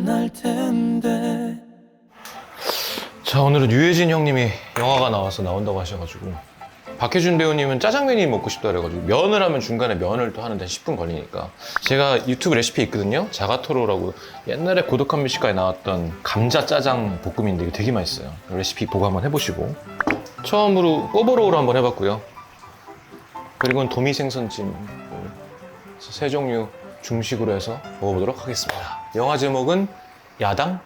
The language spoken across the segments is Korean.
만날 텐데. 자, 오늘은 유해진 형님이 영화가 나온다고 하셔가지고 박해준 배우님은 짜장면이 먹고 싶다 그래가지고 면을 하면 중간에 면을 또 하는데 10분 걸리니까 제가 유튜브 레시피 있거든요. 자가토로라고 옛날에 고독한 미식가에 나왔던 감자 짜장 볶음인데 이거 되게 맛있어요. 레시피 보고 한번 해보시고 처음으로 꼬보로우로 한번 해봤고요. 그리고는 도미생선찜 세 종류 중식으로 해서 먹어보도록 하겠습니다. 영화 제목은 야당?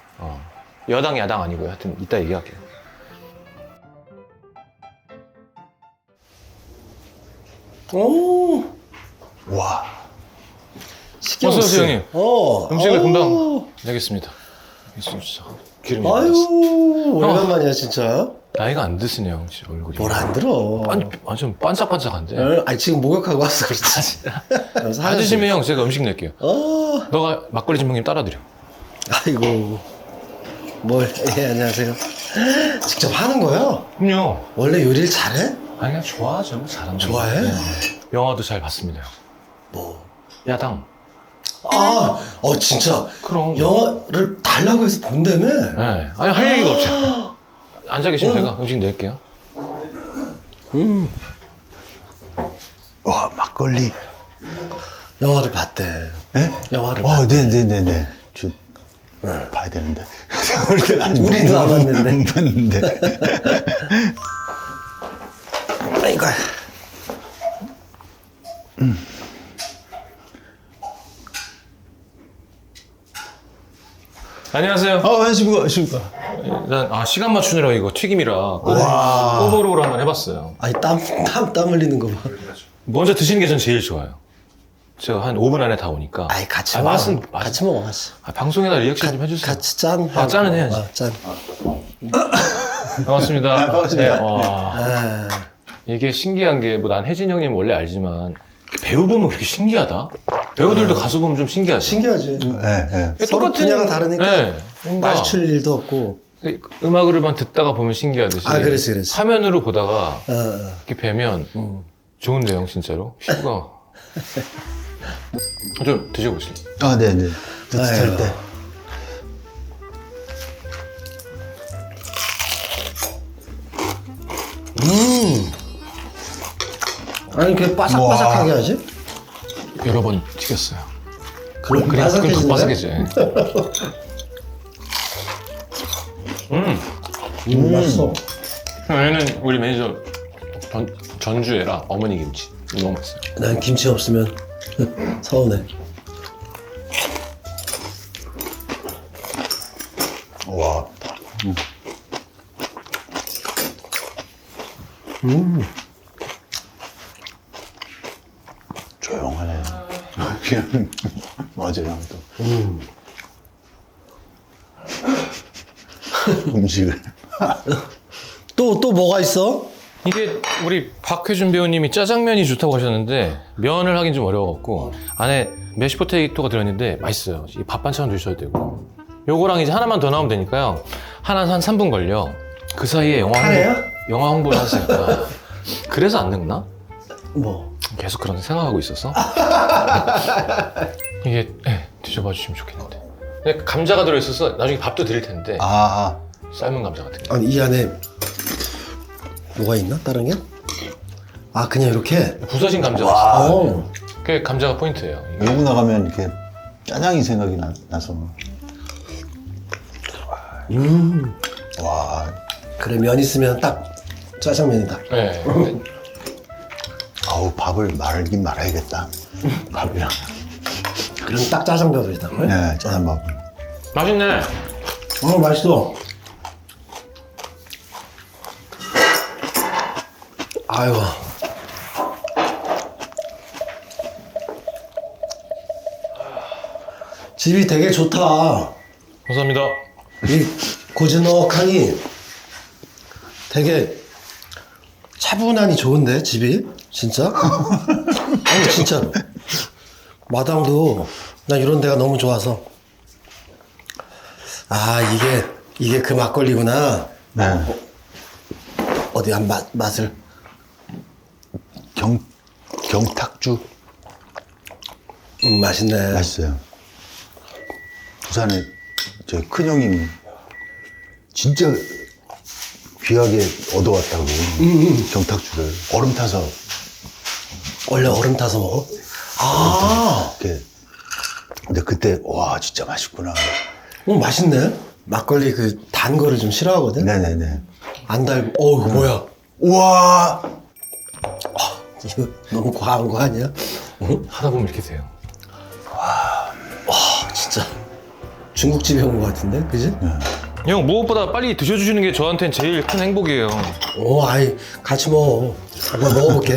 여당 야당 아니고요. 하여튼 이따 얘기할게요. 오, 와. 신경 어서 오세요, 쓰- 형님. 어. 음식을 어. 금방 내겠습니다. 진짜 기름이 많았어. 아유, 오랜만이야, 진짜. 나이가 안 드시네요, 혹시 얼굴이. 뭘 안 들어. 완전 반짝반짝한데. 아니, 지금 목욕하고 왔어, 그렇지. 그래서 안 드시면 형 제가 음식 낼게요. 어, 너가 막걸리 좀 형님 따라드려. 아이고. 예, 안녕하세요. 직접 하는 거야? 그럼요. 원래 요리를 잘해? 아니 그냥 좋아하죠. 잘한다. 좋아해? 영화도 잘 봤습니다. 형. 뭐. 야당. 진짜. 그럼. 영화를 달라고 해서 본다며? 네. 아니 할 얘기가 없죠. 앉아 계시면 제가 음식 낼게요. 와, 막걸리. 영화를 봤대. 예? 영화를 봤대. 네네네네. 봐야 되는데. 우리도 안 봤는데. 못 봤는데. 아이고. 안녕하세요. 안녕하십니까. 일단 시간 맞추느라 이거 튀김이라 꼬보로우로 한번 해봤어요. 아니, 땀 흘리는 거 봐. 먼저 드시는 게 전 제일 좋아요. 제가 한 5분 안에 다 오니까. 아이, 같이 아, 먹어. 맛은 같이 먹어, 같이. 방송에다 리액션 좀 해주세요. 같이 짠. 짠은 해야지. 짠. 반갑습니다. 반갑습니다. 네, 와. 아, 이게 신기한 게, 난 혜진 형님 원래 알지만, 배우 보면 그렇게 신기하다? 배우들도 가수 보면 좀 신기하지? 신기하지. 예, 예. 서로 분야가 다르니까 네, 뭔가 마주칠 일도 없고. 음악으로만 듣다가 보면 신기하듯이. 그렇지. 화면으로 보다가 어. 이렇게 뵈면 좋은 내용, 진짜로. 피부가. 좀 드셔보실래요? 네네. 따뜻할 때. 아니, 그 바삭바삭하게 하지? 여러 번 튀겼어요. 그럼 그럼 더 바삭해지네? 바삭해져요. 맛있어. 얘는 우리 매니저 전주애라 어머니 김치. 너무 맛있어요. 난 김치 없으면 서운해. 와. 조용하네. 그냥, 맞아요, 또. 음식을. 또 뭐가 있어? 이게 우리 박혜준 배우님이 짜장면이 좋다고 하셨는데 면을 하긴 좀 어려워갖고 안에 메시포테이토가 들어있는데 맛있어요. 이 밥 반찬 드셔도 되고 요거랑 이제 하나만 더 나오면 되니까요. 하나 한 3분 걸려. 그 사이에 카레야? 영화 홍보를 하시니까 그래서 안 늙나? 뭐? 계속 그런 생각하고 있었어. 이게 드셔봐 주시면 좋겠는데. 근데 감자가 들어있어서 나중에 밥도 드릴 텐데 삶은 감자 같은 거. 아니, 이 안에 뭐가 있나? 다른 게? 그냥 이렇게? 부서진 감자가 있어요. 어. 그게 감자가 포인트예요. 이게. 외국 나가면 이렇게 짜장이 생각이 나서. 와. 그래, 면 있으면 딱 짜장면이다. 네. 아우, 밥을 말긴 말아야겠다. 밥이랑. 그럼 딱 짜장면이다. 네, 짜장밥. 맛있네. 맛있어. 아이고. 집이 되게 좋다. 감사합니다. 이 고즈넉하니 되게 차분하니 좋은데, 집이? 진짜? 아니, 진짜로. 마당도 나 이런 데가 너무 좋아서. 이게 그 막걸리구나. 네. 어디 한 맛을. 경탁주. 맛있네. 맛있어요. 부산에 제 큰형님이 진짜 귀하게 얻어왔다고 경탁주를 얼음 타서 원래 얼음 타서 먹어? 아, 이렇게. 근데 그때 와 진짜 맛있구나. 맛있네. 막걸리 그 단 거를 좀 싫어하거든? 네네네. 안 달고, 이거 뭐야? 우와. 이거 너무 과한 거 아니야? 하다 보면 이렇게 돼요. 진짜. 중국집에 온 거 같은데? 그지? 형 무엇보다 빨리 드셔주시는 게 저한테는 제일 큰 행복이에요. 아이, 같이 먹어. 한번 먹어볼게.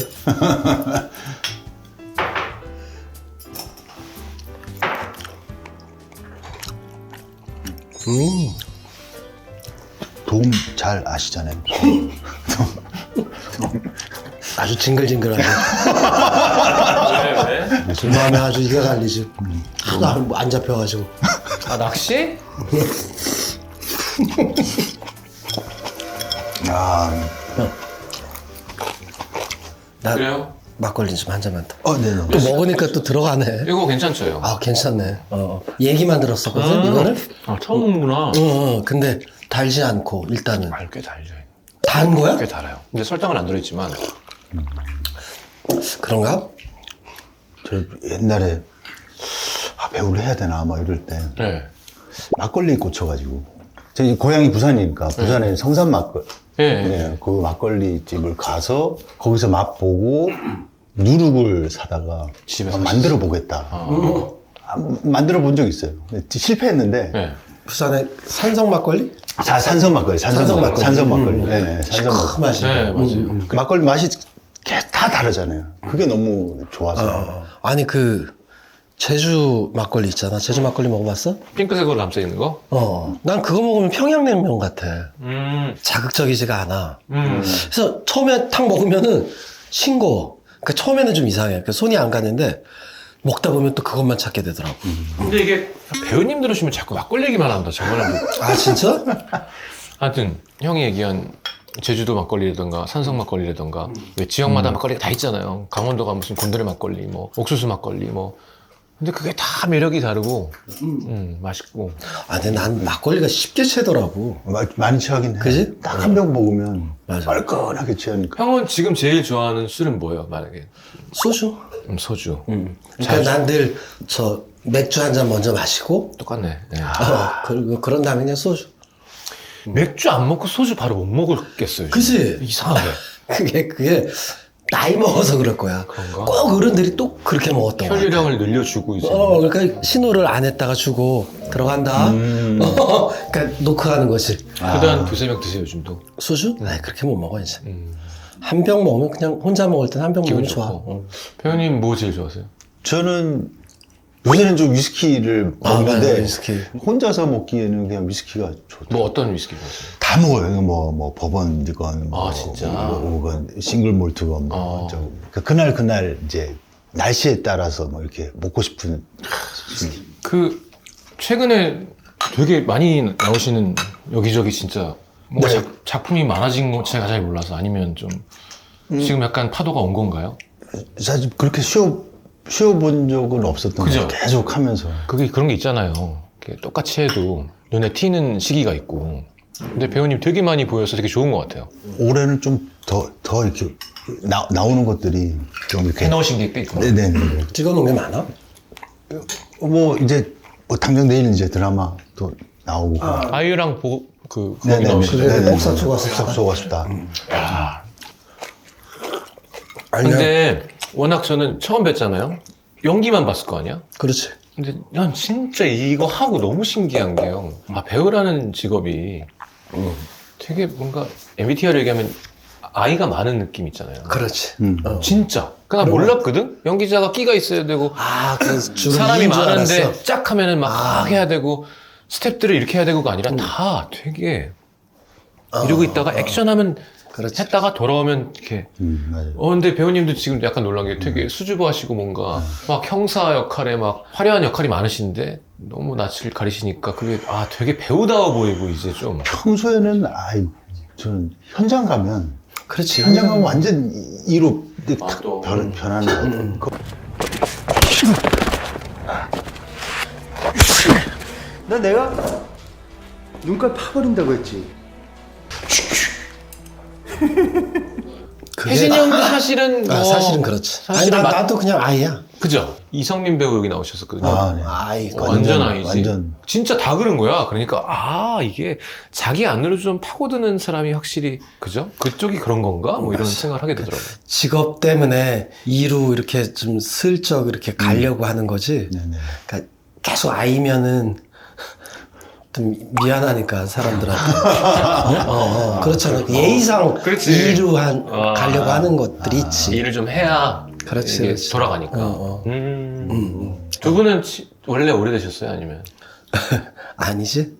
도움 잘 아시잖아요. 아주 징글징글하네. 왜? 그 마음에 아주 이가 갈리지. 하도 안 잡혀가지고. 아 낚시? 야, 나 그래요? 막걸리 좀 한 잔만 더. 네네. 또 먹으니까 또 들어가네. 이거 괜찮죠 형? 아, 괜찮네. 얘기만 들었었거든, 이거를. 아 처음 먹는구나. 근데 달지 않고, 일단은. 꽤 달죠. 단 거야? 꽤 달아요. 근데 설탕은 안 들어있지만 그런가? 저 옛날에 배우를 해야 되나 막 이럴 때 네. 막걸리에 꽂혀가지고 제 고향이 부산이니까 부산에 성산 막걸리 네. 네, 그 막걸리 집을 가서 거기서 맛보고 누룩을 사다가 집에서 만들어 보겠다. 만들어 본 적 있어요. 근데 실패했는데 네. 부산에 산성 막걸리? 산성 막걸리, 산성 막걸리, 산성 막걸리. 네, 산성 막걸리. 그 맛이. 네, 맞아요. 그 막걸리 맛이 다 다르잖아요. 그게 너무 좋아서. 아니, 제주 막걸리 있잖아. 제주 막걸리 먹어봤어? 핑크색으로 감싸 있는 거? 난 그거 먹으면 평양냉면 같아. 자극적이지가 않아. 그래서 처음에 탁 먹으면은 싱거워. 그러니까 처음에는 좀 이상해. 그러니까 손이 안 가는데 먹다 보면 또 그것만 찾게 되더라고. 근데 이게 배우님 들으시면 자꾸 막걸리 얘기만 한다. 저거는 아, 진짜? 하여튼 형이 얘기한 제주도 막걸리라던가 산성 막걸리라던가 왜 지역마다 막걸리가 다 있잖아요. 강원도가 무슨 곤드레 막걸리, 뭐 옥수수 막걸리, 뭐 근데 그게 다 매력이 다르고 맛있고. 아, 근데 난 막걸리가 쉽게 채더라고. 많이 취하긴 해. 그지? 딱 한 병 먹으면 맞아. 얼큰하게 취하니까. 형은 지금 제일 좋아하는 술은 뭐예요? 만약에 소주? 소주. 그러니까 난 늘 맥주 한 잔 먼저 마시고, 똑같네. 네. 그리고 그런 다음에 그냥 소주. 맥주 안 먹고 소주 바로 못 먹겠어요. 그치? 이상하게. 그게 나이 먹어서 그럴 거야. 그런가? 꼭 어른들이 또 그렇게 먹었던 거야. 혈류량을 늘려주고 이제. 그러니까 신호를 안 했다가 주고 들어간다. 그러니까 노크하는 거지. 그다음 두세 병 드세요 요즘도. 소주? 아, 그렇게 못 먹어 이제. 한 병 먹으면 그냥 혼자 먹을 땐 한 병 기분 먹으면 좋아. 좋고. 배우님 뭐 제일 좋아하세요? 저는 요새는 좀 위스키를 맞아요, 먹는데 위스키. 혼자서 먹기에는 그냥 위스키가 좋다. 뭐 어떤 위스키 좋아하세요? 다 먹어요. 뭐 버번이건 뭐, 진짜? 혹은 싱글 몰트건 뭐 그날 이제 날씨에 따라서 뭐 이렇게 먹고 싶은 그 최근에 되게 많이 나오시는 여기저기 진짜 뭔가 네. 작품이 많아진 거 제가 잘 몰라서 아니면 좀 지금 약간 파도가 온 건가요? 사실 그렇게 쉬어본 적은 없었던 그죠? 거예요. 계속 하면서. 그게 그런 게 있잖아요. 이렇게 똑같이 해도 눈에 튀는 시기가 있고. 근데 배우님 되게 많이 보여서 되게 좋은 것 같아요. 올해는 좀 더 이렇게 나오는 것들이 좀 이렇게 해놓으신 게 꽤 있구나. 네네. 찍어놓은 게 많아? 뭐 이제 당장 내일 이제 드라마 또 나오고. 아이유랑 거기 네네네. 나오시죠. 그래. 네네네. 복사초가 싶다. 복사초가 싶다. 아니, 근데 워낙 저는 처음 뵀잖아요. 연기만 봤을 거 아니야? 그렇지. 근데 난 진짜 이거 하고 너무 신기한 게요. 배우라는 직업이 되게 뭔가 MBTI를 얘기하면 아이가 많은 느낌 있잖아요. 그렇지. 진짜. 그나 몰랐거든? 연기자가 끼가 있어야 되고 주로 사람이 이인 줄 많은데 알았어. 짝 하면은 막 해야 되고 스텝들을 이렇게 해야 되고가 아니라 다 되게 이러고 있다가 액션하면 그렇지. 했다가 돌아오면 이렇게 맞아요. 근데 배우님도 지금 약간 놀란 게 되게 수줍어하시고 뭔가 막 형사 역할에 막 화려한 역할이 많으신데 너무 낯을 가리시니까 그게 되게 배우다워 보이고 이제 좀 평소에는 저는 현장 가면 그렇지. 현장 가면 완전 이로 탁 또. 변하는 거. 너 내가 눈깔 파버린다고 했지. 혜진이 형도 사실은 뭐 사실은 그렇지. 아니, 사실은 나도 그냥 아이야. 그죠? 이성민 배우 여기 나오셨었거든요. 아, 네. 아이, 완전 아이지. 완전. 진짜 다 그런 거야. 그러니까 이게 자기 안으로 좀 파고드는 사람이 확실히 그죠? 그쪽이 그런 건가? 뭐 이런 생각을 하게 되더라고요. 직업 때문에 이루 이렇게 좀 슬쩍 이렇게 가려고 하는 거지. 네네. 그러니까 계속 아이면은 좀 미안하니까 사람들한테. 그렇잖아. 예의상 그렇지. 이루 가려고 하는 것들이 있지. 일을 좀 해야 그렇지, 이게 그렇지. 돌아가니까. 두 분은 원래 오래되셨어요? 아니면? 아니지?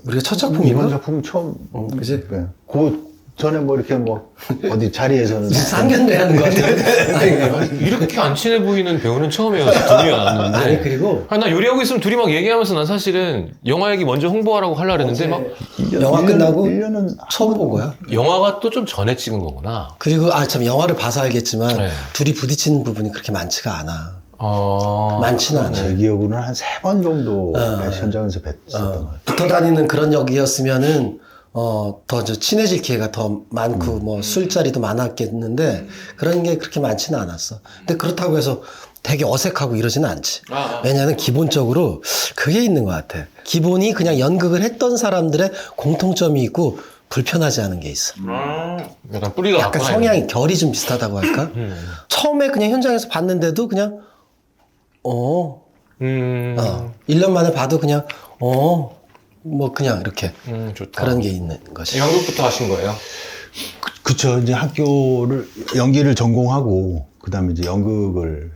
우리가 첫 이번 작품인가? 작품 처음. 그지? 네. 그 전에 뭐 이렇게 뭐 어디 자리에서는 상견례 하는 거 같아. 이렇게 안 친해 보이는 배우는 처음이어서 둘이 나왔는데. 아니, 그리고 나 요리하고 있으면 둘이 막 얘기하면서 난 사실은 영화 얘기 먼저 홍보하라고 하려고 했는데 막 영화 끝나고 1년은 처음 본 거야. 영화가 또 좀 전에 찍은 거구나. 그리고 참 영화를 봐서 알겠지만 네. 둘이 부딪히는 부분이 그렇게 많지가 않아. 어... 많지는 않아. 제 기억으로는 한 3번 정도 현장에서 뵀었던 것 같아요. 붙어 다니는 그런 역이었으면은 더 이제 친해질 기회가 더 많고 뭐 술자리도 많았겠는데 그런 게 그렇게 많지는 않았어. 근데 그렇다고 해서 되게 어색하고 이러지는 않지. 왜냐하면 기본적으로 그게 있는 것 같아. 기본이 그냥 연극을 했던 사람들의 공통점이 있고 불편하지 않은 게 있어. 약간 뿌리가 약간 같구나, 성향이 결이 좀 비슷하다고 할까? 처음에 그냥 현장에서 봤는데도 그냥 1년 만에 봐도 그냥 뭐 그냥 이렇게 좋다. 그런 게 있는 것이. 연극부터 하신 거예요? 그쵸. 이제 학교를, 연기를 전공하고, 그 다음에 이제 연극을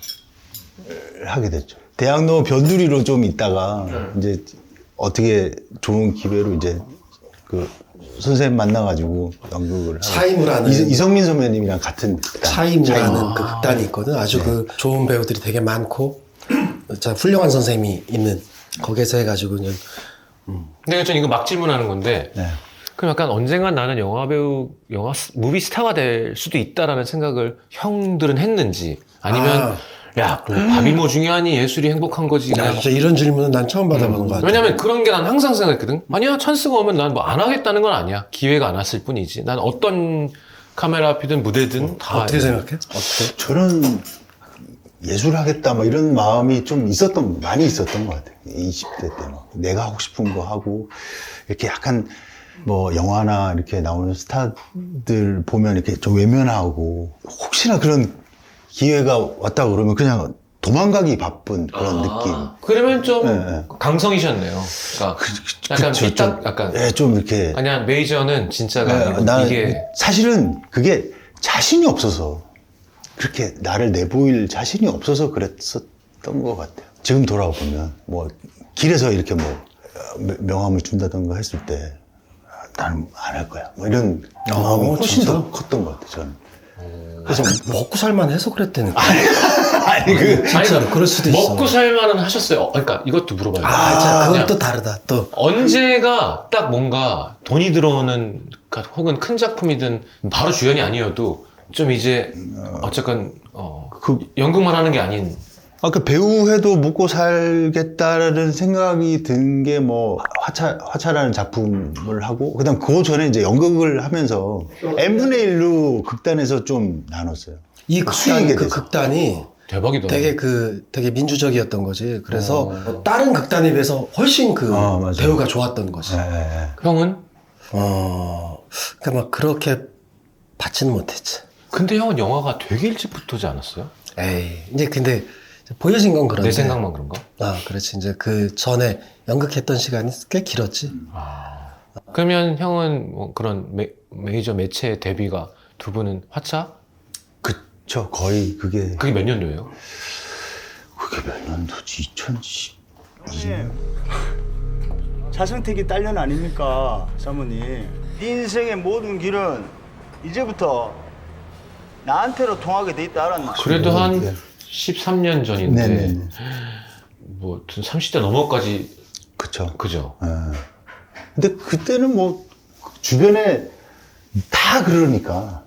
하게 됐죠. 대학로 변두리로 좀 있다가, 이제 어떻게 좋은 기회로 이제 그 선생님 만나가지고 연극을. 차임을 하는. 이성민 선배님이랑 같은 극단. 차임이라는 그 극단이 있거든. 아주 그 좋은 배우들이 되게 많고, 자, 훌륭한 선생님이 있는 거기서 해가지고 그냥 근데 전 이거 막 질문하는 건데 네. 그럼 약간 언젠간 나는 무비 스타가 될 수도 있다라는 생각을 형들은 했는지 아니면 야, 밥이 뭐 중요하니 예술이 행복한 거지. 야, 그냥. 진짜 이런 질문은 난 처음 받아보는 것 같아. 왜냐면 그런 게 난 항상 생각했거든. 아니야, 찬스가 오면 난 뭐 안 하겠다는 건 아니야. 기회가 안 왔을 뿐이지. 난 어떤 카메라 앞이든 무대든 다. 어떻게 생각해? 어떻게? 저는 예술하겠다, 뭐 이런 마음이 좀 많이 있었던 것 같아요. 20대 때 막. 내가 하고 싶은 거 하고, 이렇게 약간 뭐 영화나 이렇게 나오는 스타들 보면 이렇게 좀 외면하고, 혹시나 그런 기회가 왔다 그러면 그냥 도망가기 바쁜 그런 느낌. 그러면 좀 네. 강성이셨네요. 그러니까 약간 그쵸, 삐딱, 약간. 예, 좀 이렇게. 아니야, 메이저는 진짜가 아니고 나 이게. 사실은 그게 자신이 없어서 그렇게 나를 내보일 자신이 없어서 그랬었던 것 같아요. 지금 돌아보면 뭐 길에서 이렇게 뭐 명함을 준다던가 했을 때 나는 안 할 거야. 뭐 이런 마음이 훨씬 진짜? 더 컸던 것 같아요. 저는. 그래서 먹고 살만 해서 그랬다니까. 아니 진짜로 그럴 수도 있어. 먹고 살만은 하셨어요. 그러니까 이것도 물어봐요. 자, 그건 그냥 또 다르다. 또 언제가 딱 뭔가 돈이 들어오는 그러니까 혹은 큰 작품이든 바로 주연이 아니어도 좀 이제 어쨌건 연극만 하는 게 아닌 그 배우해도 먹고 살겠다라는 생각이 든 게 뭐 화차라는 작품을 하고 그다음 그 전에 이제 연극을 하면서 n분의 1로 극단에서 좀 나눴어요. 이 수익에 극단, 그 대해서. 극단이 대박이다. 되게 민주적이었던 거지. 그래서 다른 극단에 비해서 훨씬 맞아요. 배우가 좋았던 거지. 네. 형은? 그러니까 막 그렇게 받지는 못했지. 근데 형은 영화가 되게 일찍 붙지 않았어요? 에이, 이제 근데 보여진 건 그런데. 내 생각만 그런가? 그렇지. 이제 그 전에 연극했던 시간이 꽤 길었지. 그러면 형은 뭐 그런 메이저 매체 데뷔가 두 분은 화차? 그쵸. 거의 그게 몇 년도예요? 몇 년도지? 2012년? 차승택이 딸년 아닙니까, 사모님? 네 인생의 모든 길은 이제부터 나한테로 통하게 돼 있다 알았나? 그래도 한 13년 전인데 네네네. 뭐 30대 넘어까지 그쵸. 그죠? 근데 그때는 뭐 주변에 다 그러니까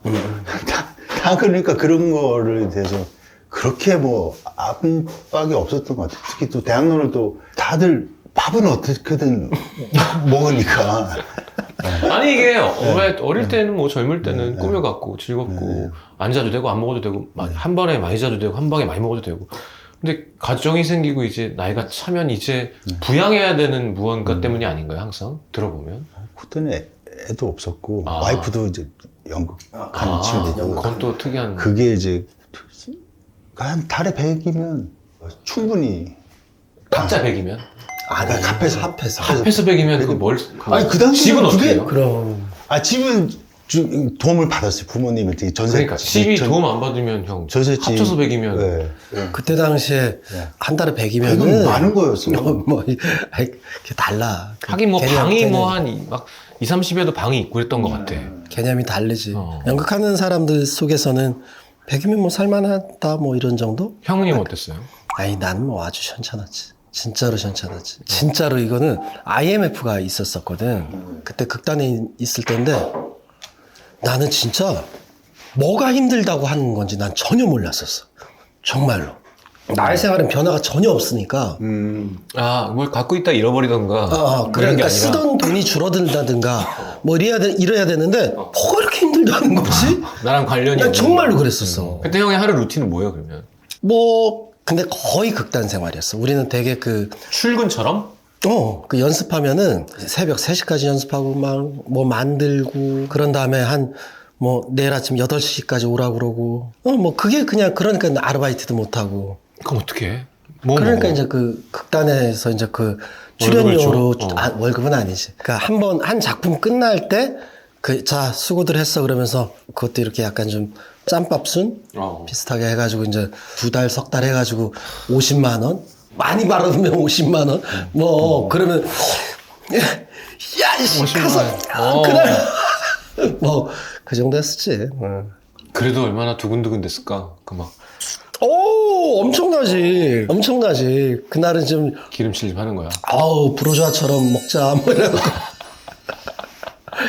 다 그러니까 그런 거를 대해서 그렇게 뭐 압박이 없었던 것 같아요. 특히 또 대학로를 또 다들 밥은 어떻게든 먹으니까. 아니 이게 왜 어릴 때는 뭐 젊을 때는 꾸며갖고 즐겁고 안 자도 되고 안 먹어도 되고 한 번에 많이 자도 되고 한 방에 많이 먹어도 되고 근데 가정이 생기고 이제 나이가 차면 이제 부양해야 되는 무언가 때문이 아닌가요 항상 들어보면 그때는 애도 없었고 아. 와이프도 이제 연극하는 친구고 그건 또 특이한 그게 이제 한 달에 100이면 충분히 각자 100이면 아니, 합해서. 합해서 100이면 그뭘 아니 그 당시 집은 어떻게 해요? 그럼. 집은 도움을 받았어요. 부모님한테 전세. 그러니까 집이 도움 안 받으면 형 전세집. 합쳐서 100이면 네. 그때 당시에 한 달에 이건 100이면은. 많은 거였어. 그게 달라. 하긴 뭐 개념, 방이 개념. 뭐 한 막 2, 30에도 방이 있고 그랬던 것 같아. 개념이 다르지. 어. 연극하는 사람들 속에서는 100이면 뭐 살만하다 뭐 이런 정도? 형님 어땠어요? 아니, 나는 뭐 아주 현찮았지. 진짜로 현찮았지. 진짜로 이거는 IMF가 있었었거든. 그때 극단에 있을 때인데 나는 진짜 뭐가 힘들다고 하는 건지 난 전혀 몰랐었어. 정말로. 나의 생활엔 변화가 전혀 없으니까. 뭘 갖고 있다 잃어버리던가. 그런 게 그러니까 아니라. 쓰던 돈이 줄어든다든가 뭐 이래야 되는데 뭐가 이렇게 힘들다는 거지? 나랑 관련이 난 없는 정말로 거. 그랬었어. 그때 형의 하루 루틴은 뭐예요 그러면? 뭐 근데 거의 극단 생활이었어. 우리는 되게 출근처럼? 그 연습하면은 새벽 3시까지 연습하고 막 뭐 만들고 그런 다음에 뭐 내일 아침 8시까지 오라고 그러고 뭐 그게 그냥 그러니까 아르바이트도 못 하고 그럼 어떻게 해? 뭐 그러니까 먹어? 이제 그 극단에서 이제 그 월급을 출연료로 줘? 월급은 아니지. 그러니까 한 작품 끝날 때 자 수고들 했어 그러면서 그것도 이렇게 약간 좀 짬밥순 비슷하게 해가지고 이제 2달 석 달 해가지고 50만 원 많이 벌으면 50만 원 뭐 그러면 야이씨 50만 가서 원. 그날 뭐 그 정도 했었지. 그래도 얼마나 두근두근 됐을까? 그 막 오 엄청나지. 그날은 좀 기름칠 하는 거야. 브로주아처럼 먹자 뭐 이러고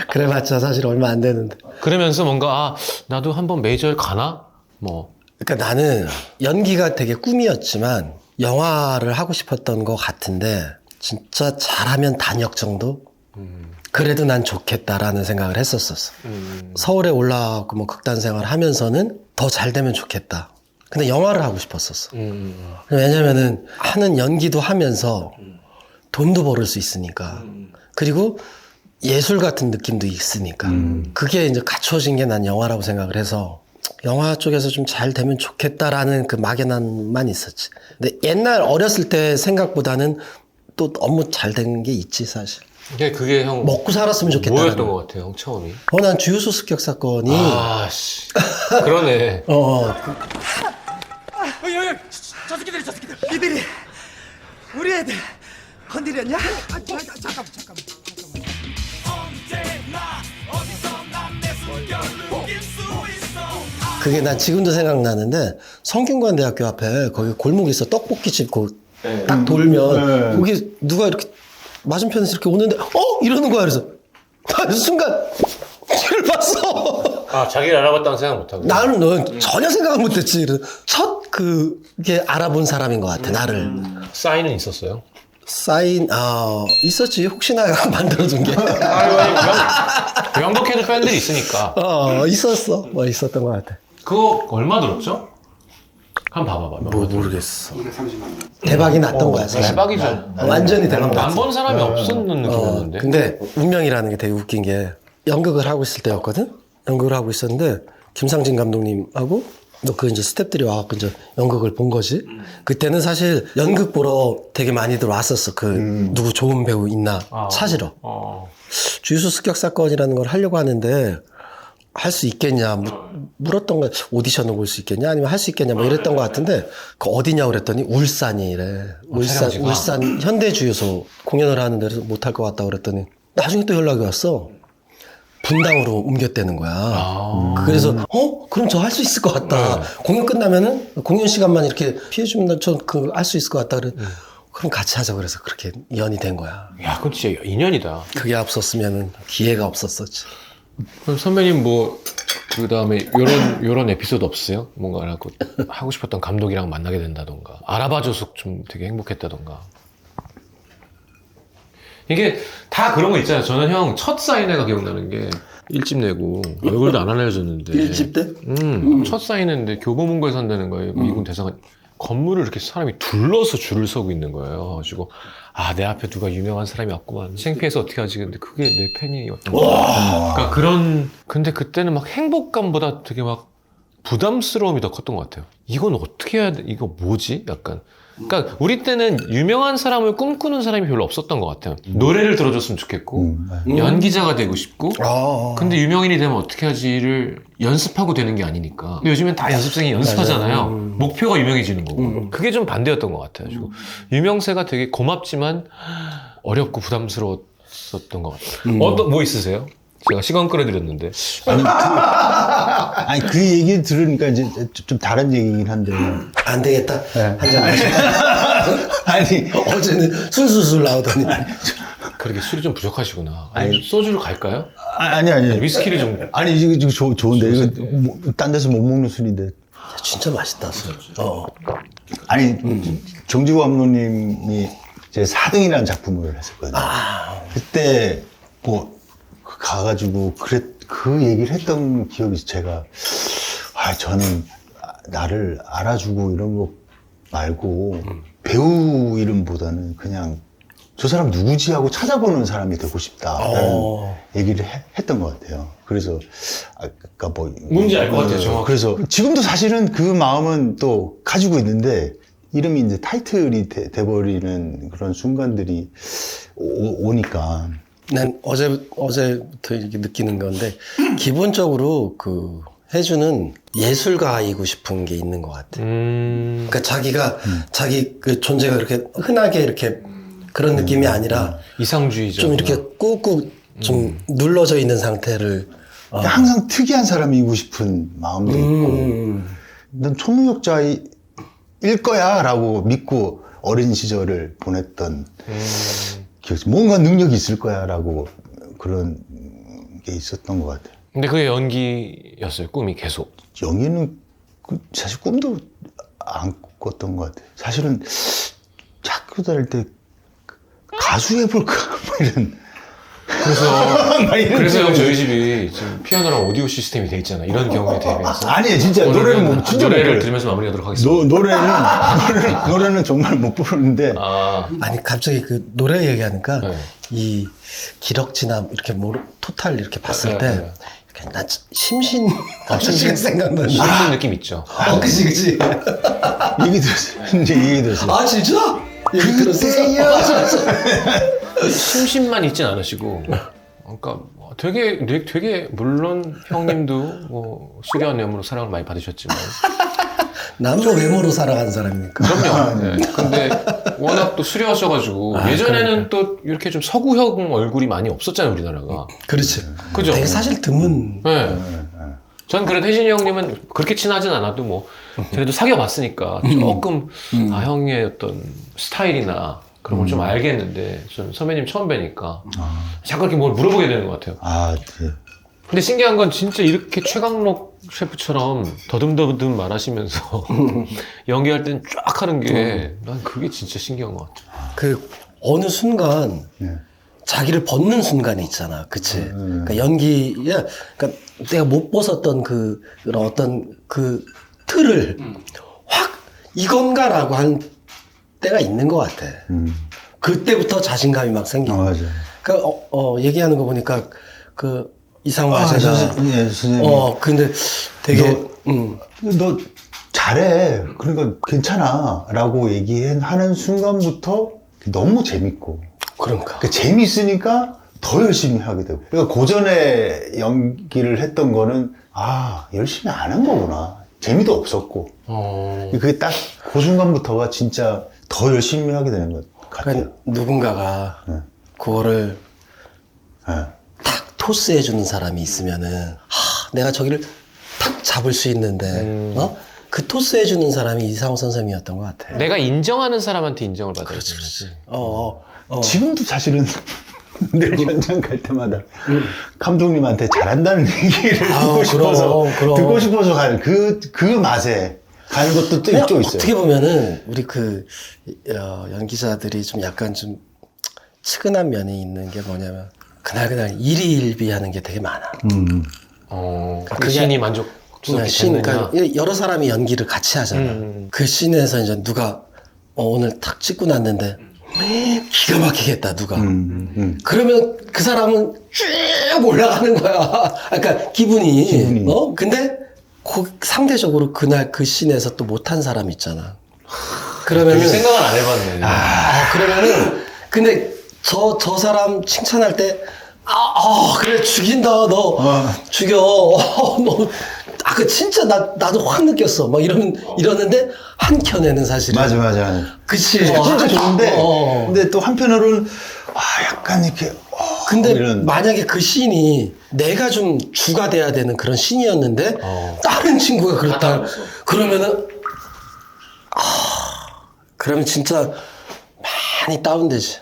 그래봤자 사실 얼마 안 되는데. 그러면서 뭔가 나도 한번 메이저에 가나? 뭐 그러니까 나는 연기가 되게 꿈이었지만 영화를 하고 싶었던 것 같은데 진짜 잘하면 단역 정도? 그래도 난 좋겠다라는 생각을 했었었어. 서울에 올라가고 뭐 극단 생활 하면서는 더 잘 되면 좋겠다. 근데 영화를 하고 싶었었어. 왜냐면은 하는 연기도 하면서 돈도 벌을 수 있으니까. 그리고 예술 같은 느낌도 있으니까. 그게 이제 갖춰진 게 난 영화라고 생각을 해서 영화 쪽에서 좀 잘 되면 좋겠다라는 그 막연함만 있었지. 근데 옛날 어렸을 때 생각보다는 또 너무 잘 된 게 있지, 사실. 그게 형 먹고 살았으면 좋겠다. 뭐였던 것 같아요 형 처음이? 난 주유소 습격 사건이. 아씨 그러네. 저 새끼들 이들이 우리 애들 건드렸냐? 잠깐만 그게 난 지금도 생각나는데 성균관대학교 앞에 거기 골목이 있어. 떡볶이집 딱 돌면 거기 누가 이렇게 맞은편에서 이렇게 오는데 이러는 거야. 그래서 나 순간 뒤를 봤어. 자기를 알아봤다는 생각 못하고. 나는 전혀 생각을 못했지. 첫 그게 알아본 사람인 것 같아. 나를. 사인은 있었어요? 사인 있었지. 혹시나 만들어둔 게. 영덕해도 팬들이 있으니까. 있었어. 뭐 있었던 것 같아. 그거 얼마 들었죠? 한번 봐봐봐. 모르겠어. 대박이 났던 거야. 사실. 대박이죠. 완전히 대박 났어. 안 본 사람이 없었는 느낌이었는데. 근데 운명이라는 게 되게 웃긴 게 연극을 하고 있을 때였거든. 연극을 하고 있었는데 김상진 감독님하고 그 이제 스태프들이 와갖고 이제 연극을 본 거지. 그때는 사실 연극 보러 되게 많이들 왔었어. 누구 좋은 배우 있나 찾으러. 주유소 습격 사건이라는 걸 하려고 하는데 할 수 있겠냐 물었던 거. 오디션을 볼 수 있겠냐 아니면 할 수 있겠냐 뭐 이랬던 것 같은데 그 어디냐 그랬더니 울산이래. 울산 현대주유소 공연을 하는데 못할 것 같다 그랬더니 나중에 또 연락이 왔어. 분당으로 옮겼다는 거야. 그래서 그럼 저 할 수 있을 것 같다. 공연 끝나면은 공연 시간만 이렇게 피해주면 저 할 수 있을 것 같다. 그래. 그럼 같이 하자. 그래서 그렇게 연이 된 거야. 야, 그건 진짜 인연이다. 그게 없었으면 기회가 없었었지. 그럼 선배님 그 다음에 요런 에피소드 없으세요? 뭔가 하고 싶었던 감독이랑 만나게 된다던가 알아봐줘서 좀 되게 행복했다던가. 이게 다 그런 거 있잖아요. 저는 형 첫 사인회가 기억나는 게 1집 내고 얼굴도 안 알려줬는데 1집 때? 첫 사인회인데 교보문고에 산다는 거예요. 미군 대사관 건물을 이렇게 사람이 둘러서 줄을 서고 있는 거예요. 그래가지고 내 앞에 누가 유명한 사람이 왔구만. 창피해서 어떻게 하지? 근데 그게 내 팬이었던 거야. 그러니까 근데 그때는 막 행복감보다 되게 막 부담스러움이 더 컸던 것 같아요. 이건 어떻게 해야 돼? 이거 뭐지? 약간. 그러니까 우리 때는 유명한 사람을 꿈꾸는 사람이 별로 없었던 것 같아요. 노래를 들어줬으면 좋겠고 연기자가 되고 싶고 근데 유명인이 되면 어떻게 하지를 연습하고 되는 게 아니니까. 근데 요즘엔 다 연습생이 연습하잖아요. 목표가 유명해지는 거고. 그게 좀 반대였던 것 같아요. 그리고 유명세가 되게 고맙지만 어렵고 부담스러웠었던 것 같아요. 뭐 있으세요? 제가 시간 끌어드렸는데. 아니 그 얘기 들으니까 이제 좀 다른 얘기긴 한데. 안 되겠다. 한잔 마시고. 아니 어제는 술술술 나오더니. 그렇게 술이 좀 부족하시구나. 아니 소주를 갈까요? 아니 위스키를 좀. 아니 이거 좋은데 이거 딴 데서 못 먹는 술인데. 진짜 맛있다, 술. 아니 정지호 감독님이 제 4등이라는 작품을 했었거든요. 그때 뭐 가가지고 그 얘기를 했던 기억이 있어요. 제가 저는 나를 알아주고 이런 거 말고 배우 이름보다는 그냥 저 사람 누구지 하고 찾아보는 사람이 되고 싶다라는 얘기를 했던 것 같아요. 그래서 아까 뭐 뭔지 알 것 같아요, 정확히. 그래서 지금도 사실은 그 마음은 또 가지고 있는데 이름이 이제 타이틀이 돼버리는 그런 순간들이 오니까. 난 어제부터 이렇게 느끼는 건데, 기본적으로 그 혜주는 예술가이고 싶은 게 있는 것 같아. 그러니까 자기 그 존재가 그렇게 흔하게 이렇게 그런 느낌이 아니라 이상주의자. 좀 이렇게 꾹꾹 좀 눌러져 있는 상태를. 항상 특이한 사람이고 싶은 마음도 있고, 난 초능력자일 거야 라고 믿고 어린 시절을 보냈던 기억이, 뭔가 능력이 있을 거야 라고 그런 게 있었던 것 같아요. 근데 그게 연기였어요, 꿈이 계속. 영희는 사실 꿈도 안 꿨던 것 같아요. 사실은 학교 다닐 때 가수 해볼까 뭐 이런. 그래서 형 저희 집이 지금 피아노랑 오디오 시스템이 돼 있잖아. 이런 경우에 대비해서. 아니에요, 진짜 노래는 진짜 노래를 들으면서 마무리하도록 하겠습니다. 노래는 정말 못 부르는데. 아니 갑자기 그 노래 얘기하니까 네. 이 기럭지나 이렇게 토탈 이렇게 봤을 네, 때 네. 이렇게 나 심신 생각나는. 이런 느낌 있죠. 그치. 얘기 들었어요. 이제 얘기 들었어요. 아 진짜? 얘기 들었어. 심심만 있진 않으시고, 그러니까 되게 물론 형님도 뭐 수려한 외모로 사랑을 많이 받으셨지만. 나는 뭐 외모로 살아가는 사람이니까. 그럼요. 네. 근데 워낙 또 수려하셔가지고 예전에는 또 이렇게 좀 서구형 얼굴이 많이 없었잖아요, 우리나라가. 그렇지. 그죠? 되게 사실 드문. 네. 전 그래도 혜진이 형님은 그렇게 친하진 않아도 뭐 그래도 사귀어봤으니까 조금 형의 어떤 스타일이나 그런 걸 좀 알겠는데 전 선배님 처음 뵈니까 자꾸 이렇게 뭘 물어보게 되는 것 같아요. 네. 근데 신기한 건 진짜 이렇게 최강록 셰프처럼 더듬더듬 말하시면서 연기할 땐 쫙 하는 게 난 그게 진짜 신기한 것 같아요. 그 어느 순간 자기를 벗는 순간이 있잖아, 그치? 그러니까 연기야, 그러니까 내가 못 벗었던 그런 어떤 그 틀을 확 이건가라고 한 때가 있는 것 같아. 그때부터 자신감이 막 생기고. 맞아요. 그러니까 얘기하는 거 보니까 그 이상화 아, 제가 선생님. 근데 되게 너 잘해. 그러니까 괜찮아. 라고 얘기하는 순간부터 너무 재밌고. 그런가. 그러니까 재밌으니까 더 열심히 하게 되고. 그러니까 고전에 연기를 했던 거는 열심히 안 한 거구나. 재미도 없었고. 그게 딱 그 순간부터가 진짜 더 열심히 하게 되는 것 같아요. 그러니까 누군가가 그거를 딱 토스해주는 사람이 있으면은 내가 저기를 탁 잡을 수 있는데 그 토스해주는 사람이 이상호 선생님이었던 것 같아. 내가 인정하는 사람한테 인정을 받아야 되는 거지. 지금도 사실은 늘 현장 갈 때마다 감독님한테 잘한다는 얘기를 듣고 싶어서 가는 그 맛에 가는 것도 또 있어요. 어떻게 보면은 우리 그 연기자들이 좀 약간 좀 측은한 면이 있는 게 뭐냐면 그날 일희일비하는 게 되게 많아. 그 그게 신이 만족스럽게 씬, 됐느냐. 그러니까 여러 사람이 연기를 같이 하잖아. 그 씬에서 이제 누가 오늘 탁 찍고 났는데 기가 막히겠다 누가. 그러면 그 사람은 쭉 올라가는 거야. 그러니까 기분이. 근데 상대적으로 그날 그 씬에서 또 못한 사람 있잖아. 그러면은 생각은 안 해봤네. 그러면은 근데 저 사람 칭찬할 때 그래 죽인다 너 죽여 너 그 진짜 나도 확 느꼈어 막 이러는데 한켠에는 사실은 맞아. 그치 진짜 좋은데 어. 근데 또 한편으로는 약간 이렇게 근데 이런 만약에 그 씬이 내가 좀 주가 돼야 되는 그런 씬이었는데 다른 친구가 그렇다 그러면은 그러면 진짜 많이 다운되지.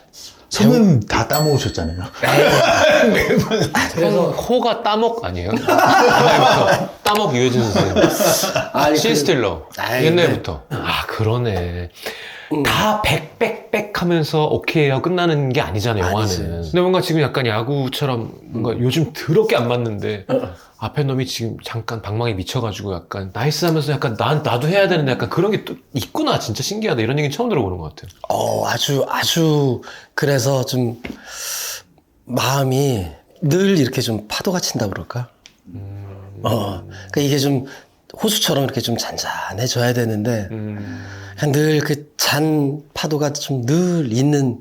선배님 다 따먹으셨잖아요. 그래서 코가 따먹 아니에요? 옛날부터 따먹 유해진 선생님. 아니, 시스틸러 아이, 옛날부터. 그러네. 다 백 하면서 오케이 하고 끝나는 게 아니잖아요, 영화는. 아니지. 근데 뭔가 지금 약간 야구처럼 뭔가 요즘 더럽게 안 맞는데 앞에 놈이 지금 잠깐 방망이 미쳐가지고 약간 나이스 하면서 약간 나도 해야 되는데 약간 그런 게 또 있구나. 진짜 신기하다. 이런 얘기 처음 들어보는 것 같아요. 아주 그래서 좀 마음이 늘 이렇게 좀 파도가 친다 그럴까? 그러니까 이게 좀 호수처럼 이렇게 좀 잔잔해져야 되는데 늘 그 잔 파도가 좀 늘 있는.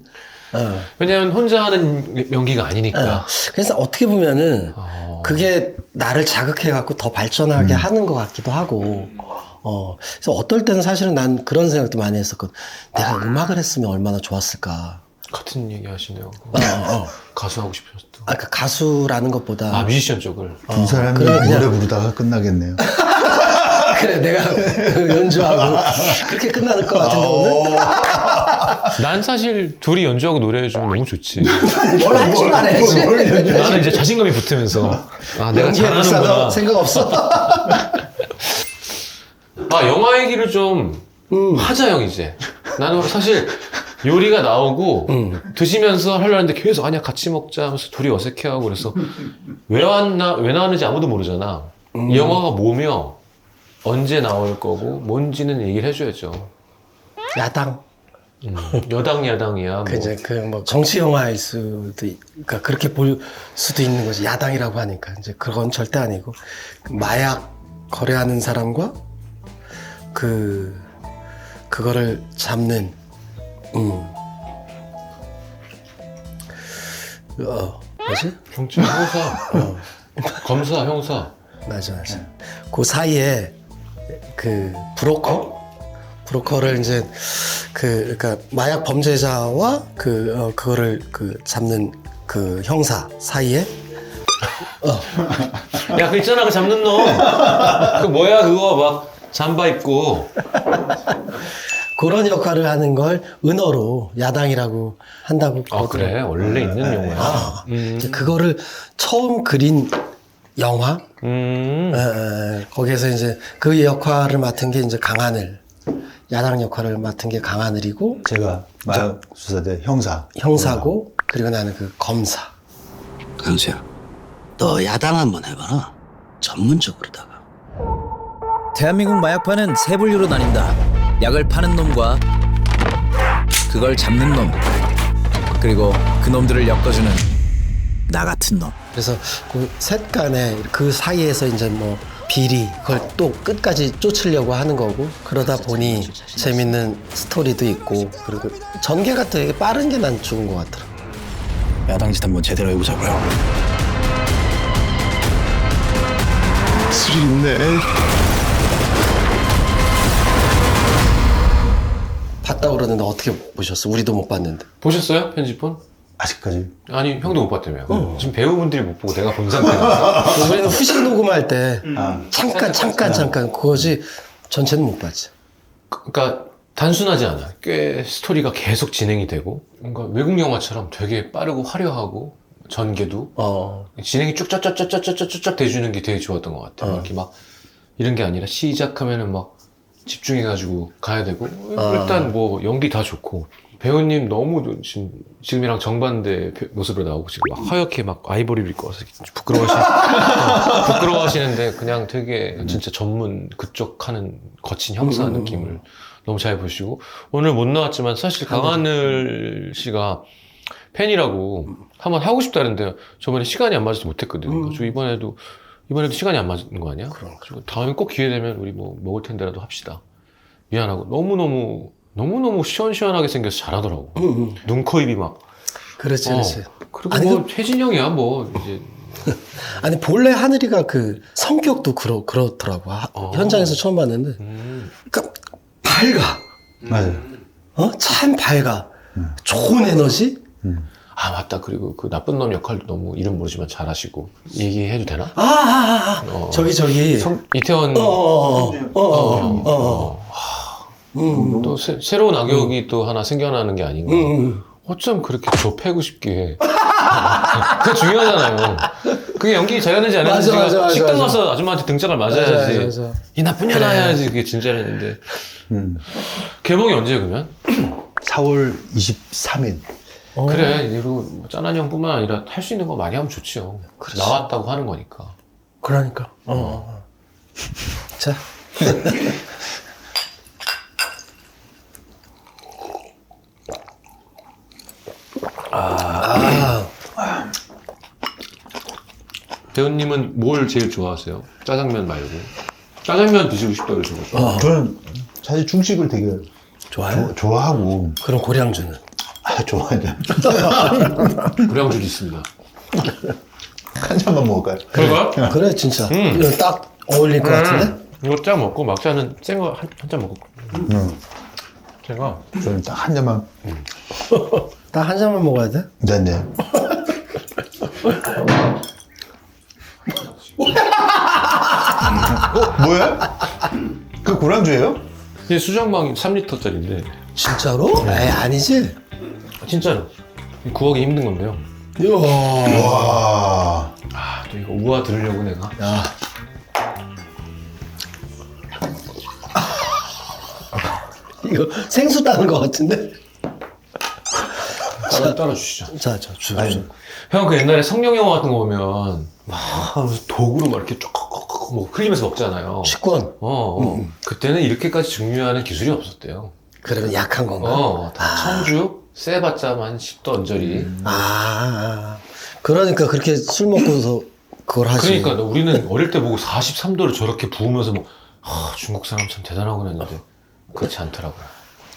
왜냐면 혼자 하는 연기가 아니니까. 그래서 어떻게 보면은 그게 나를 자극해갖고 더 발전하게 하는 것 같기도 하고. 그래서 어떨 때는 사실은 난 그런 생각도 많이 했었거든. 내가 음악을 했으면 얼마나 좋았을까. 같은 얘기 하시네요. 가수 하고 싶으셨다. 그 가수라는 것보다. 뮤지션 쪽을. 두 사람이 그러면 그냥- 노래 부르다가 끝나겠네요. 그래, 내가 연주하고 그렇게 끝나는 것 같은데 오늘? 난 사실 둘이 연주하고 노래해주면 너무 좋지. 뭘 할 줄 알아야지. 나는 이제 자신감이 붙으면서 내가 연기에 불사도 잘하는구나. 생각 없어. 영화 얘기를 좀 하자 형 이제. 나는 사실 요리가 나오고 드시면서 하려고 했는데 계속 아니야 같이 먹자 하면서 둘이 어색해하고 그래서 왜 나왔는지 아무도 모르잖아. 이 영화가 뭐며 언제 나올 거고 뭔지는 얘기를 해줘야죠. 야당. 야당이야. 뭐. 이제 뭐 정치 영화일 수도, 그러니까 그렇게 볼 수도 있는 거지. 야당이라고 하니까 이제 그건 절대 아니고 마약 거래하는 사람과 그거를 잡는 뭐지? 경찰, 형사, 검사, 형사. 맞아. 그 사이에 그 브로커를 이제 그러니까 마약 범죄자와 그거를 잡는 그 형사 사이에 야, 그 있잖아, 그 잡는 놈. 그 뭐야, 그거 막 잠바 입고. 그런 역할을 하는 걸 은어로 야당이라고 한다고. 그래? 원래 있는 용어야. 이제 그거를 처음 그린 영화. 거기에서 이제 그 역할을 맡은 게 이제 강하늘. 야당 역할을 맡은 게 강하늘이고 제가 마약 수사대 형사고 그리고 나는 그 검사. 강수야, 너 야당 한번 해봐라. 전문적으로다가. 대한민국 마약파는 세 분류로 나뉜다. 약을 파는 놈과 그걸 잡는 놈, 그리고 그 놈들을 엮어주는 나 같은 놈. 그래서 그 셋 간에 그 사이에서 이제 뭐 비리 그걸 또 끝까지 쫓으려고 하는 거고 그러다 보니 재밌는 스토리도 있고 그리고 전개가 되게 빠른 게 난 좋은 것 같더라. 야당 짓 한번 제대로 해보자고요. 술 있네. 봤다고 그러는데 어떻게 보셨어? 우리도 못 봤는데. 보셨어요? 편집본? 아직까지 아니, 형도 못 봤다며. 지금 배우분들이 못 보고 내가 본 상태라서. 우리는 후식 녹음할 때 잠깐 그거지 전체는 못 봤지. 그러니까 단순하지 않아. 꽤 스토리가 계속 진행이 되고 뭔가 외국 영화처럼 되게 빠르고 화려하고 전개도 진행이 쭉쭉쭉쭉쭉쭉쭉 돼주는 게 되게 좋았던 것 같아요. 이렇게 막 이런 게 아니라 시작하면은 막 집중해가지고 가야 되고 일단 뭐 연기 다 좋고 배우님 너무 지금이랑 정반대 모습으로 나오고 지금 막 하얗게 막 아이보리를 입고 와서 부끄러워하시는데 그냥 되게 진짜 전문 그쪽 하는 거친 형사 느낌을 너무 잘 보시고 오늘 못 나왔지만 사실 강하늘 씨가 팬이라고 한번 하고 싶다는데 저번에 시간이 안 맞아서 못했거든요. 저 이번에도 시간이 안 맞는 거 아니야? 그리고 다음에 꼭 기회 되면 우리 뭐 먹을 텐데라도 합시다. 미안하고 너무너무 시원시원하게 생겨서 잘하더라고. 눈, 코, 입이 막. 그렇지, 그렇지. 그리고 아니, 뭐 혜진형이야 뭐 이제. 아니 본래 하늘이가 그 성격도 그렇더라고. 현장에서 처음 봤는데, 그러니까 밝아. 맞아요. 참 밝아. 좋은 에너지. 아 맞다. 그리고 그 나쁜 놈 역할도 너무 이름 모르지만 잘하시고 얘기해도 되나? 저기. 이태원. 또 새로운 악역이 또 하나 생겨나는 게 아닌가. 어쩜 그렇게 좁히고 싶게. 그게 중요하잖아요. 그게 연기 잘하는지 안 하는지가 맞아, 식당 맞아. 가서 아줌마한테 등짝을 맞아야지. 맞아. 이 나쁜 년아 해야지 그게 진짜랬는데. 개봉이 언제 그러면? 4월 23일. 그래, 이리로 뭐 짠한 형뿐만 아니라 할 수 있는 거 많이 하면 좋지요. 나왔다고 하는 거니까. 그러니까. 자. 배우님은 뭘 제일 좋아하세요? 짜장면 말고. 짜장면 드시고 싶다 그러시고. 저는 사실 중식을 되게 좋아요? 좋아하고. 그럼 고량주는? 좋아하죠. 고량주도 있습니다. 한 잔만 먹을까요? 그럴까요? 그래, 진짜. 이거 딱 어울릴 것 같은데? 이거 짠 먹고 막자는 센 거 한 잔 먹고. 제가 저는 딱 한 잔만. 딱 한 잔만 먹어야 돼? 네네. 뭐야? 그 고량주예요? 이게 수정방이 3리터짜리인데 진짜로? 에이, 아니지? 진짜로 구하기 힘든 건데요. 이야. 와. 아, 또 이거 우아 들으려고 내가. 이거 생수 따는 것 같은데? 따라 주시죠. 자, 주십시오. 형 그 옛날에 성룡 영화 같은 거 보면 막 도구로 막 이렇게 쫙 뭐 흘리면서 먹잖아요. 식권. 그때는 이렇게까지 중요한 기술이 없었대요. 그러면 약한 건가? 다 청주 세봤자만 10도 언저리. 그러니까 그렇게 술 먹고서 그걸 하지. 그러니까 우리는 어릴 때 보고 43도를 저렇게 부으면서 뭐 중국 사람 참 대단하구나 했는데 그렇지 않더라고요.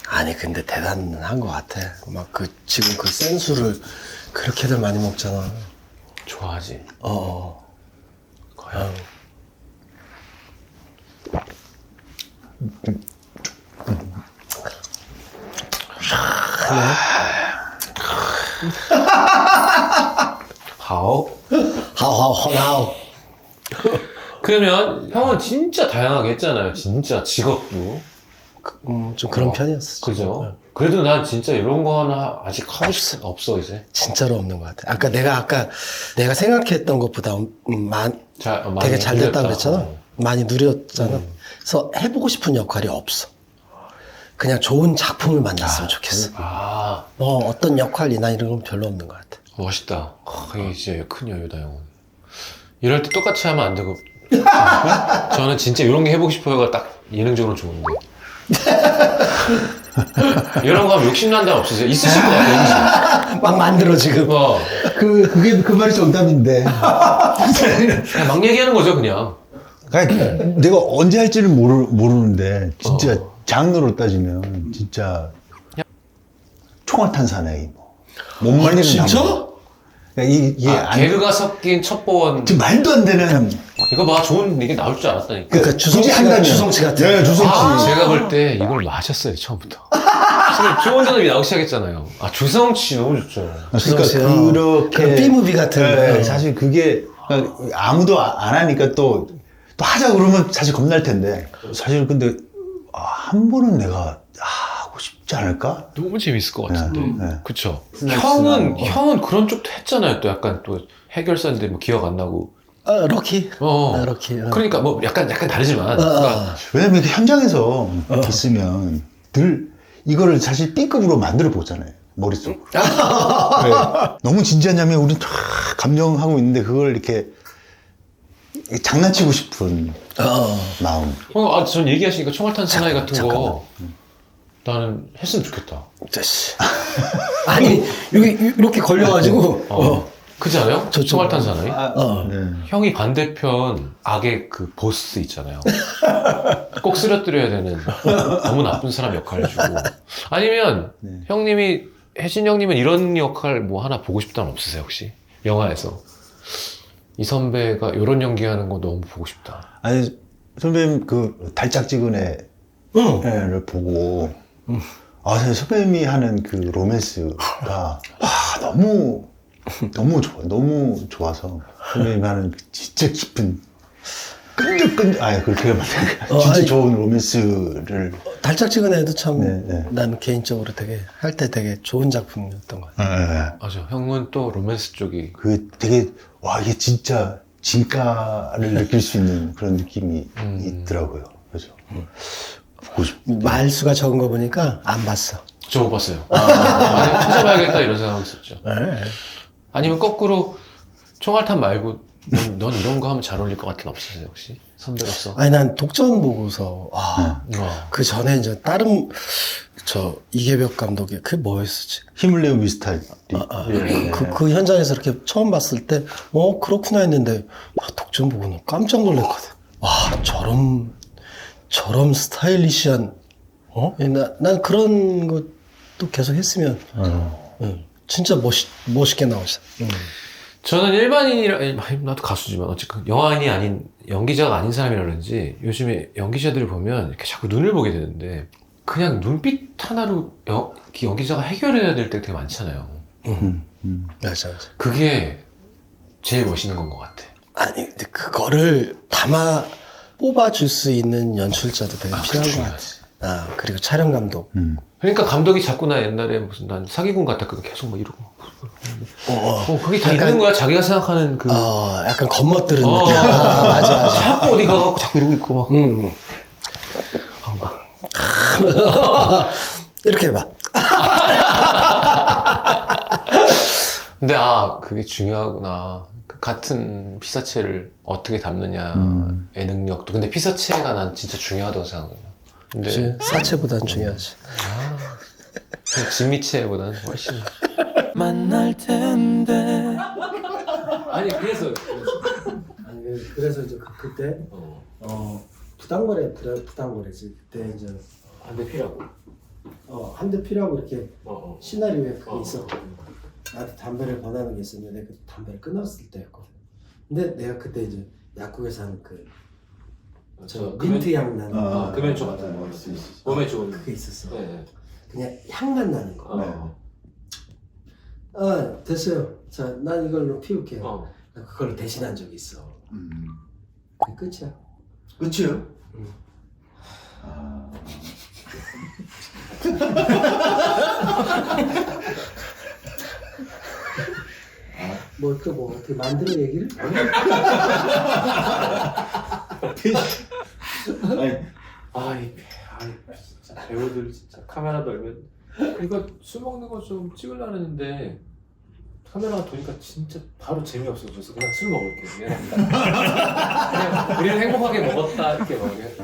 아니, 근데 대단한 것 같아. 막 지금 그 센 술을 그렇게들 많이 먹잖아. 좋아하지. 거의. 하오. 하오. 그러면 형은 진짜 다양하게 했잖아요. 진짜 직업도. 좀 그런 편이었어. 그죠? 그래도 난 진짜 이런 거 하나 아직 하고 싶어. 없어, 이제. 진짜로 없는 것 같아. 아까 내가 생각했던 것보다 많이 되게 잘 됐다고 그랬잖아. 많이 누렸잖아. 그래서 해보고 싶은 역할이 없어. 그냥 좋은 작품을 만났으면 좋겠어. 어떤 역할이나 이런 건 별로 없는 것 같아. 멋있다. 이게 진짜 큰 여유다, 형은. 이럴 때 똑같이 하면 안 되고. 저는 진짜 이런 게 해보고 싶어요가 딱 예능적으로 좋은데. 이런 거 하면 욕심난다 없으세요? 있으실 것 같아요. 막 만들어 지금. 그 말이 정답인데. 그냥 막 얘기하는 거죠, 그냥. 그러니까 내가 언제 할지는 모르는데, 진짜 장르로 따지면, 진짜, 총알탄 사나이, 뭐. 못 말리는 진짜? 남자. 그러니까 개그가 섞인 첩보원. 지금 말도 안 되는. 이거 봐, 좋은 얘기 나올 줄 알았다니까. 그러니까 주성치 같아. 네, 주성치. 제가 볼 때 이걸 마셨어요, 처음부터. 지금 좋은 사람이 나오기 시작했잖아요. 주성치 너무 좋죠. 그러니까 그렇게. B무비 같은. 네, 사실 그게, 아무도 안 하니까 또 하자 그러면 사실 겁날 텐데. 사실 근데, 한 번은 내가 하고 싶지 않을까? 너무 재밌을 것 같은데. 네. 그쵸? 뭐. 형은 그런 쪽도 했잖아요. 또 약간 또 해결사인데 뭐 기억 안 나고. 럭키. 럭키. 그러니까 뭐 약간 다르지만. 그러니까 왜냐면 이렇게 현장에서 이렇게 있으면 늘 이거를 사실 B급으로 만들어 보잖아요. 머릿속으로. 네. 너무 진지한 장면 우린 쫙 감정하고 있는데 그걸 이렇게 장난치고 싶은 마음. 전 얘기하시니까 총알탄 사나이 같은 거 나는 했으면 좋겠다. 자씨. 아니 여기 이렇게 걸려가지고 그지 않아요? 저쪽. 총알탄 사나이? 네. 형이 반대편 악의 그 보스 있잖아요. 꼭 쓰러뜨려야 되는 너무 나쁜 사람 역할 해주고. 아니면 형님이 혜진 형님은 이런 역할 뭐 하나 보고 싶다는 거 없으세요 혹시? 영화에서 이 선배가 이런 연기하는 거 너무 보고 싶다. 아니 선배님 그 달짝지근해를 보고 사실 선배님이 하는 그 로맨스가 너무 좋아, 너무 좋아서 선배님이 하는 그 진짜 깊은 그렇게 진짜 아니, 좋은 로맨스를 달짝지근해도 참 네. 난 개인적으로 되게 할 때 되게 좋은 작품이었던 것 같아요. 맞아. 형은 또 로맨스 쪽이 그 되게 이게 진짜 진가를 느낄 수 있는 그런 느낌이 있더라고요. 그래서 보고 싶. 말수가 적은 거 보니까 안 봤어. 저 못 봤어요. 아니, 찾아봐야겠다 이런 생각이 있었죠. 네. 아니면 거꾸로 총알탄 말고 넌 이런 거 하면 잘 어울릴 것 같은 거 없으세요 혹시? 선배로서? 아니 난 독전 보고서 그 전에 이제 다른 저 이계벽 감독의 그 뭐였었지? 힘을 내요 미스터리. 그 현장에서 이렇게 처음 봤을 때 그렇구나 했는데 독전 보고는 깜짝 놀랐거든. 와 저런 스타일리시한 난 그런 것도 계속 했으면 진짜 멋있게 나오셨어. 저는 일반인이라 나도 가수지만 어쨌든 영화인이 아닌 연기자가 아닌 사람이라 그런지 요즘에 연기자들을 보면 이렇게 자꾸 눈을 보게 되는데 그냥 눈빛 하나로 연기자가 해결해야 될 때 되게 많잖아요. 맞아. 그게 제일 멋있는 건 것 같아. 아니 근데 그거를 담아 뽑아줄 수 있는 연출자도 되게 필요한 것 같아. 그리고 촬영 감독. 그러니까 감독이 자꾸 나 옛날에 무슨 난 사기꾼 같았거든. 계속 막 이러고. 그게 다 있는 거야. 자기가 생각하는 그. 약간 겉멋들은 느낌. 맞아. 자꾸 어디 가갖고 자꾸 이러고 있고 막. 이렇게 해봐. 근데 그게 중요하구나. 같은 피사체를 어떻게 담느냐의 능력도. 근데 피사체가 난 진짜 중요하다고 생각해요. 근데 사체보단 중요하지. 진미체보다는 훨씬. 만날 텐데. 아니 그래서 이제 그때 부당거래지. 그때 이제 한 대 피라고. 한 대 피라고 이렇게 시나리오에 그게 있었거든. 나한테 담배를 권하는 게 있었는데 그 담배를 끊었을 때였거든. 근데 내가 그때 이제 약국에서 한 저 민트 향 나는 금연초 같은 거. 몸에 좋은. 그게 있었어. 네. 그냥 향만 나는 거. 됐어요. 자, 난 이걸로 피울게요. 그걸로 대신한 적이 있어. 그게 끝이야. 끝이요? 어떻게 만들어 얘기를? 진짜 배우들 진짜 카메라 돌면 이거 술 먹는 거 좀 찍으려고 했는데 카메라가 도니까 진짜 바로 재미없어져서 그냥 술 먹을게. 미안합니다. 그냥 우리는 행복하게 먹었다 이렇게 먹게.